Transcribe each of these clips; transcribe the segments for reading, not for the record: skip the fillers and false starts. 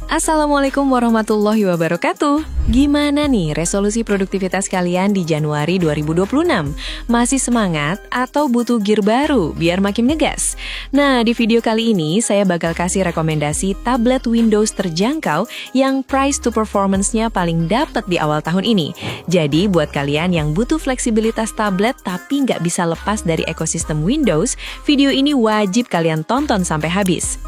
Assalamualaikum warahmatullahi wabarakatuh. Gimana nih resolusi produktivitas kalian di Januari 2026? Masih semangat atau butuh gear baru biar makin ngegas? Nah, di video kali ini saya bakal kasih rekomendasi tablet Windows terjangkau yang price to performance-nya paling dapet di awal tahun ini. Jadi, buat kalian yang butuh fleksibilitas tablet tapi nggak bisa lepas dari ekosistem Windows, video ini wajib kalian tonton sampai habis.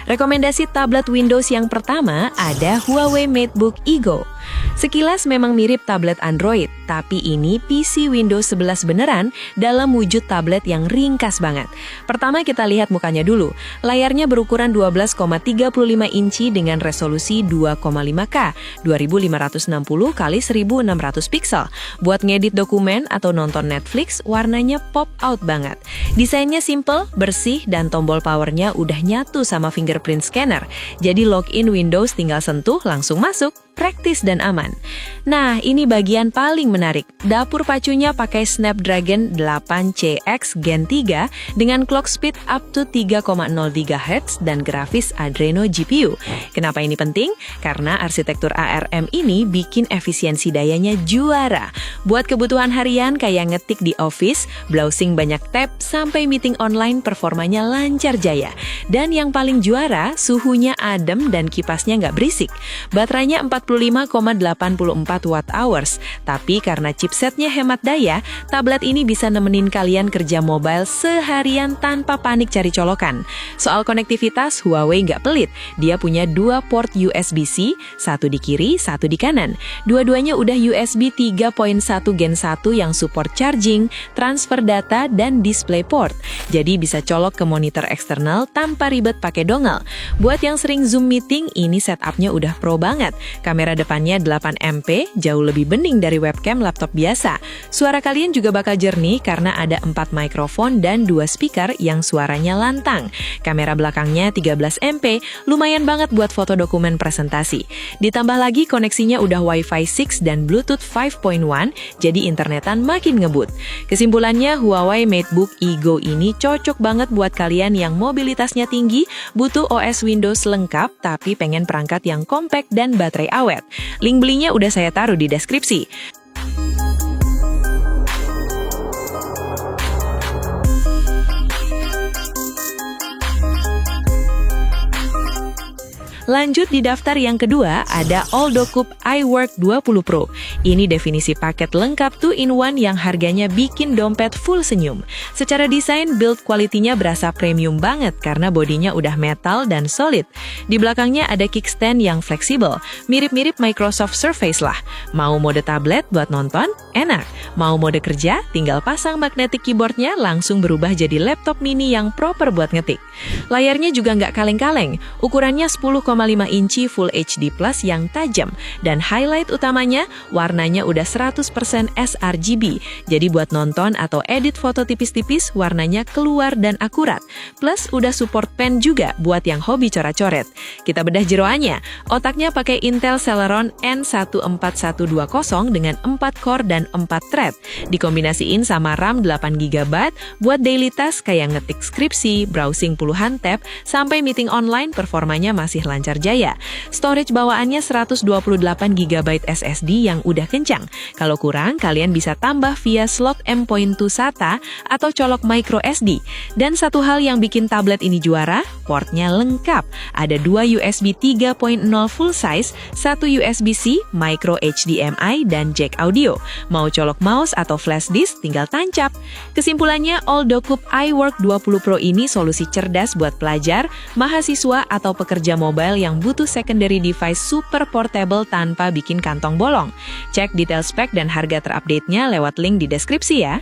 Rekomendasi tablet Windows yang pertama ada Huawei MateBook Ego. Sekilas memang mirip tablet Android, tapi ini PC Windows 11 beneran dalam wujud tablet yang ringkas banget. Pertama kita lihat mukanya dulu. Layarnya berukuran 12,35 inci dengan resolusi 2,5K, 2560 x 1600 pixel. Buat ngedit dokumen atau nonton Netflix, warnanya pop out banget. Desainnya simple, bersih, dan tombol powernya udah nyatu sama fingerprint scanner. Jadi login Windows tinggal sentuh langsung masuk. Praktis dan aman. Nah, ini bagian paling menarik. Dapur pacunya pakai Snapdragon 8CX Gen 3 dengan clock speed up to 3,0 GHz dan grafis Adreno GPU. Kenapa ini penting? Karena arsitektur ARM ini bikin efisiensi dayanya juara. Buat kebutuhan harian kayak ngetik di office, browsing banyak tab, sampai meeting online performanya lancar jaya. Dan yang paling juara, suhunya adem dan kipasnya nggak berisik. Baterainya 45,84 watt-hours. Tapi karena chipsetnya hemat daya, tablet ini bisa nemenin kalian kerja mobile seharian tanpa panik cari colokan. Soal konektivitas, Huawei nggak pelit. Dia punya 2 port USB-C, satu di kiri, satu di kanan. Dua-duanya udah USB 3.1 Gen 1 yang support charging, transfer data, dan DisplayPort. Jadi bisa colok ke monitor eksternal tanpa ribet pakai dongle. Buat yang sering Zoom meeting, ini setupnya udah pro banget. Kamera depannya 8MP, jauh lebih bening dari webcam laptop biasa. Suara kalian juga bakal jernih karena ada 4 mikrofon dan 2 speaker yang suaranya lantang. Kamera belakangnya 13MP, lumayan banget buat foto dokumen presentasi. Ditambah lagi koneksinya udah Wi-Fi 6 dan Bluetooth 5.1, jadi internetan makin ngebut. Kesimpulannya, Huawei MateBook Ego ini cocok banget buat kalian yang mobilitasnya tinggi, butuh OS Windows lengkap, tapi pengen perangkat yang compact dan baterai awet. Link belinya udah saya taruh di deskripsi. Lanjut di daftar yang kedua, ada AldoCube iWork 20 Pro. Ini definisi paket lengkap 2-in-1 yang harganya bikin dompet full senyum. Secara desain, build quality-nya berasa premium banget karena bodinya udah metal dan solid. Di belakangnya ada kickstand yang fleksibel, mirip-mirip Microsoft Surface lah. Mau mode tablet buat nonton? Enak. Mau mode kerja? Tinggal pasang magnetic keyboardnya langsung berubah jadi laptop mini yang proper buat ngetik. Layarnya juga nggak kaleng-kaleng, ukurannya 10,5 inci Full HD Plus yang tajam, dan highlight utamanya warnanya udah 100% sRGB. Jadi buat nonton atau edit foto tipis-tipis warnanya keluar dan akurat. Plus udah support pen juga buat yang hobi coret-coret. Kita bedah jeroannya. Otaknya pakai Intel Celeron N14120 dengan 4 core dan 4 thread. Dikombinasiin sama RAM 8GB buat daily task kayak ngetik skripsi, browsing puluhan tab, sampai meeting online performanya masih lancar jaya. Storage bawaannya 128GB SSD yang udah kencang. Kalau kurang, kalian bisa tambah via slot M.2 SATA atau colok micro SD. Dan satu hal yang bikin tablet ini juara, portnya lengkap. Ada 2 USB 3.0 full size, 1 USB-C, micro HDMI, dan jack audio. Mau colok mouse atau flash disk, tinggal tancap. Kesimpulannya, AldoCube iWork 20 Pro ini solusi cerdas buat pelajar, mahasiswa, atau pekerja mobile yang butuh secondary device super portable tanpa bikin kantong bolong. Cek detail spek dan harga terupdate-nya lewat link di deskripsi ya.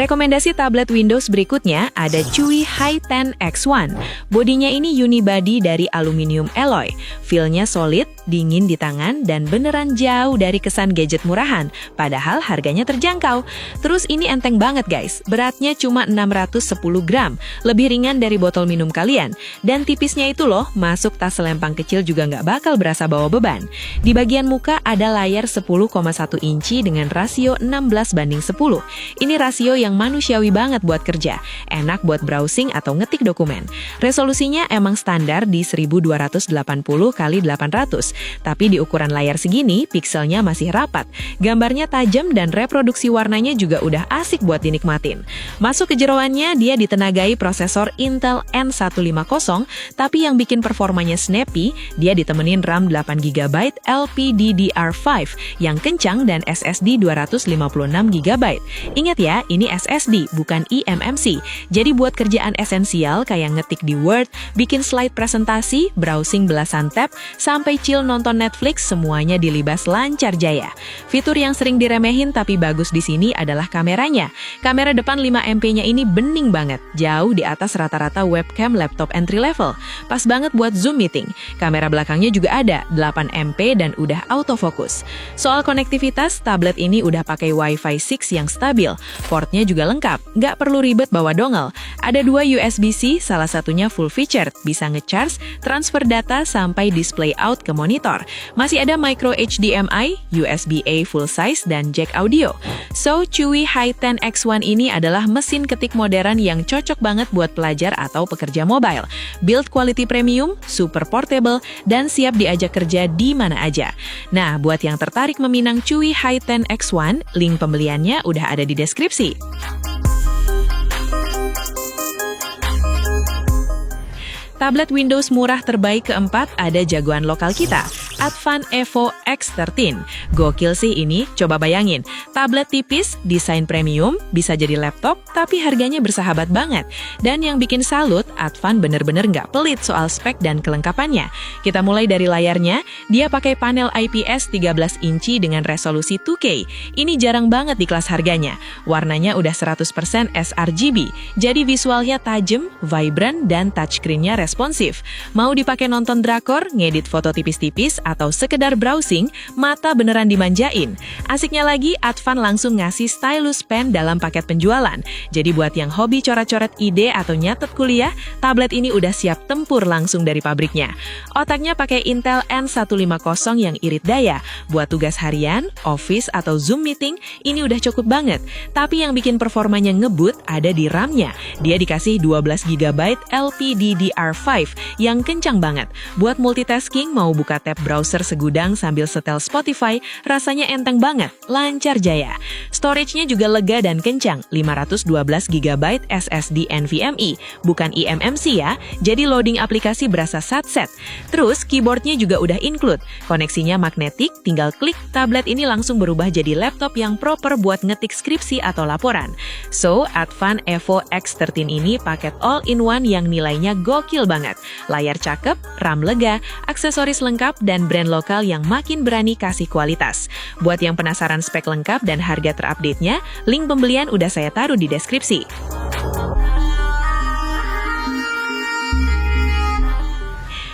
Rekomendasi tablet Windows berikutnya ada Chuwi Hi10 X1. Bodinya ini unibody dari aluminium alloy. Feel-nya solid, dingin di tangan, dan beneran jauh dari kesan gadget murahan. Padahal harganya terjangkau. Terus ini enteng banget guys, beratnya cuma 610 gram. Lebih ringan dari botol minum kalian. Dan tipisnya itu loh, masuk tas selempang kecil juga nggak bakal berasa bawa beban. Di bagian muka ada layar 10,1 inci dengan rasio 16:10. Ini rasio yang manusiawi banget buat kerja, enak buat browsing atau ngetik dokumen. Resolusinya emang standar di 1280x800, tapi di ukuran layar segini, pikselnya masih rapat. Gambarnya tajam dan reproduksi warnanya juga udah asik buat dinikmatin. Masuk ke jeroannya, dia ditenagai prosesor Intel N150, tapi yang bikin performanya snappy, dia ditemenin RAM 8GB LPDDR5 yang kencang dan SSD 256GB. Ingat ya, ini SSD, bukan eMMC. Jadi buat kerjaan esensial kayak ngetik di Word, bikin slide presentasi, browsing belasan tab, sampai chill nonton Netflix, semuanya dilibas lancar jaya. Fitur yang sering diremehin tapi bagus di sini adalah kameranya. Kamera depan 5MP-nya ini bening banget, jauh di atas rata-rata webcam laptop entry level. Pas banget buat Zoom meeting. Kamera belakangnya juga ada, 8MP dan udah autofocus. Soal konektivitas, tablet ini udah pakai Wi-Fi 6 yang stabil. Portnya juga lengkap, nggak perlu ribet bawa dongle. Ada 2 USB-C, salah satunya full featured, bisa nge-charge, transfer data, sampai display out ke monitor. Masih ada micro HDMI, USB-A full size, dan jack audio. So, Chuwi Hi10 X1 ini adalah mesin ketik modern yang cocok banget buat pelajar atau pekerja mobile. Build quality premium, super portable, dan siap diajak kerja di mana aja. Nah, buat yang tertarik meminang Chuwi Hi10 X1, link pembeliannya udah ada di deskripsi. Tablet Windows murah terbaik keempat ada jagoan lokal kita, Advan Evo X13. Gokil sih ini, coba bayangin. Tablet tipis, desain premium, bisa jadi laptop, tapi harganya bersahabat banget. Dan yang bikin salut, Advan bener-bener nggak pelit soal spek dan kelengkapannya. Kita mulai dari layarnya, dia pakai panel IPS 13 inci dengan resolusi 2K. Ini jarang banget di kelas harganya. Warnanya udah 100% sRGB, jadi visualnya tajam, vibrant, dan touchscreen-nya responsif. Mau dipakai nonton drakor, ngedit foto tipis-tipis, atau sekedar browsing, mata beneran dimanjain. Asiknya lagi, Advan langsung ngasih stylus pen dalam paket penjualan. Jadi buat yang hobi coret-coret ide atau nyatet kuliah, tablet ini udah siap tempur langsung dari pabriknya. Otaknya pakai Intel N150 yang irit daya. Buat tugas harian, office, atau Zoom meeting, ini udah cukup banget. Tapi yang bikin performanya ngebut ada di RAM-nya. Dia dikasih 12GB LPDDR5 yang kencang banget. Buat multitasking, mau buka tab browser segudang sambil setel Spotify, rasanya enteng banget, lancar jaya. Storage-nya juga lega dan kencang, 512GB SSD NVMe, bukan eMMC ya, jadi loading aplikasi berasa satset. Terus, keyboardnya juga udah include, koneksinya magnetik, tinggal klik, tablet ini langsung berubah jadi laptop yang proper buat ngetik skripsi atau laporan. So, Advan Evo X13 ini paket all-in-one yang nilainya gokil banget. Layar cakep, RAM lega, aksesoris lengkap, dan brand lokal yang makin berani kasih kualitas. Buat yang penasaran spek lengkap dan harga terupdate-nya, link pembelian udah saya taruh di deskripsi.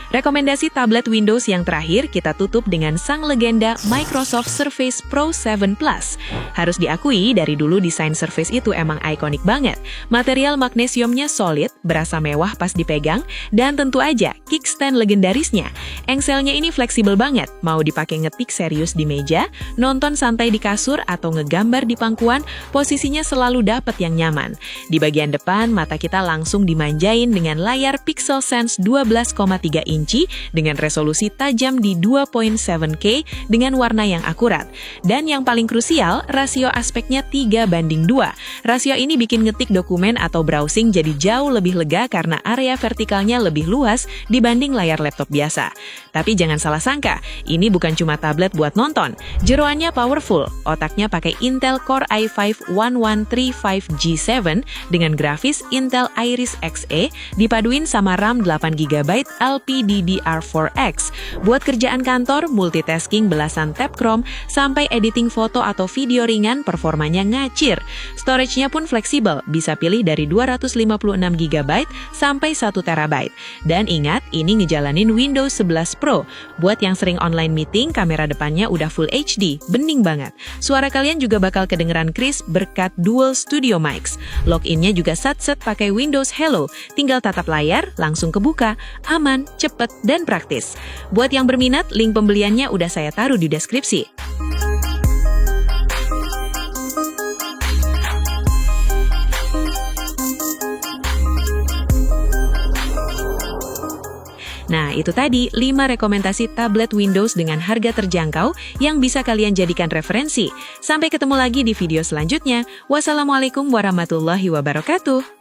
Rekomendasi tablet Windows yang terakhir kita tutup dengan sang legenda Microsoft Surface Pro 7 Plus. Harus diakui, dari dulu desain Surface itu emang ikonik banget. Material magnesiumnya solid, berasa mewah pas dipegang, dan tentu aja kickstand legendarisnya. Engselnya ini fleksibel banget, mau dipakai ngetik serius di meja, nonton santai di kasur, atau ngegambar di pangkuan, posisinya selalu dapet yang nyaman. Di bagian depan, mata kita langsung dimanjain dengan layar Pixel Sense 12,3 inci dengan resolusi tajam di 2.7K dengan warna yang akurat. Dan yang paling krusial, rasio aspeknya 3:2. Rasio ini bikin ngetik dokumen atau browsing jadi jauh lebih lega karena area vertikalnya lebih luas dibanding layar laptop biasa. Tapi jangan salah sangka, ini bukan cuma tablet buat nonton. Jeroannya powerful, otaknya pakai Intel Core i5 1135G7 dengan grafis Intel Iris Xe, dipaduin sama RAM 8GB LPDDR5 DDR4X. Buat kerjaan kantor, multitasking belasan tab Chrome, sampai editing foto atau video ringan performanya ngacir. Storage-nya pun fleksibel, bisa pilih dari 256GB sampai 1TB. Dan ingat, ini ngejalanin Windows 11 Pro. Buat yang sering online meeting, kamera depannya udah Full HD, bening banget. Suara kalian juga bakal kedengeran crisp berkat dual studio mics. Login-nya juga sat-set pakai Windows Hello. Tinggal tatap layar, langsung kebuka. Aman, cepet, dan praktis. Buat yang berminat, link pembeliannya udah saya taruh di deskripsi. Nah, itu tadi 5 rekomendasi tablet Windows dengan harga terjangkau yang bisa kalian jadikan referensi. Sampai ketemu lagi di video selanjutnya. Wassalamualaikum warahmatullahi wabarakatuh.